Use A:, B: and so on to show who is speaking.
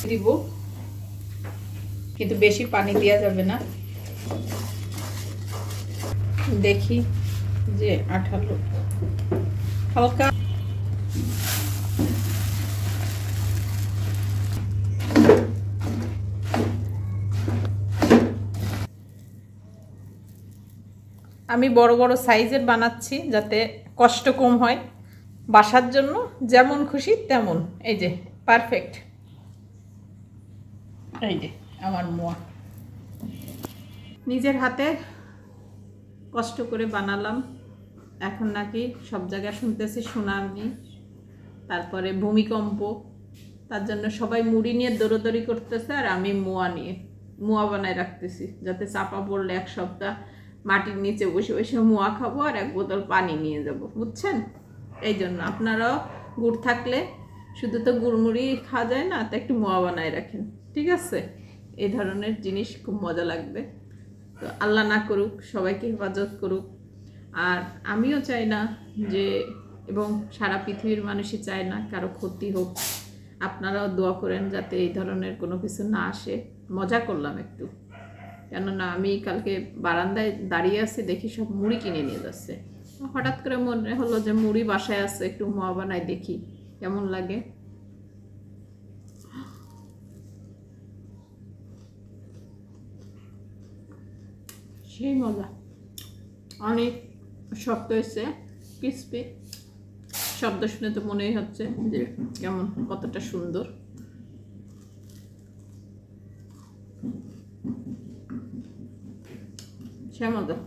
A: দিব, কিন্তু বেশি পানি দেওয়া যাবে না। দেখি যে আঠালো, হালকা আমি বড় বড় সাইজের বানাচ্ছি যাতে কষ্ট কম হয়। বাসার জন্য যেমন খুশি তেমন। এই যে পারফেক্ট, এই যে আমার মোয়া নিজের হাতে কষ্ট করে বানালাম। এখন নাকি সব জায়গায় শুনতেছি সুনামি, তারপরে ভূমিকম্প, তার জন্য সবাই মুড়ি নিয়ে দৌড়াদৌড়ি করতেছে, আর আমি মোয়া বানায় রাখতেছি যাতে চাপা পড়লে এক সপ্তাহ মাটির নিচে বসে বসে মোয়া খাবো আর এক বোতল পানি নিয়ে যাব, বুঝছেন? এই জন্য আপনারাও গুড় থাকলে, শুধু তো গুড়মুড়ি খাওয়া যায় না, তা একটু মোয়া বানায় রাখেন, ঠিক আছে? এই ধরনের জিনিস খুব মজা লাগবে। তো আল্লাহ না করুক, সবাইকে হেফাজত করুক। আর আমিও চাই না যে, এবং সারা পৃথিবীর মানুষই চায় না কারো ক্ষতি হোক। আপনারাও দোয়া করেন যাতে এই ধরনের কোনো কিছু না আসে। মজা করলাম একটু, কেননা আমি কালকে বারান্দায় দাঁড়িয়ে আছি, দেখি সব মুড়ি কিনে নিয়ে যাচ্ছে। হঠাৎ করে মনে হলো যে মুড়ি বাসায় আছে, একটু মোয়া বানাই দেখি কেমন লাগে। সেই মজা, অনেক শক্ত হয়েছে, ক্রিসপি। শব্দ শুনে তো মনেই হচ্ছে যে কেমন, কতটা সুন্দর। সে মজা।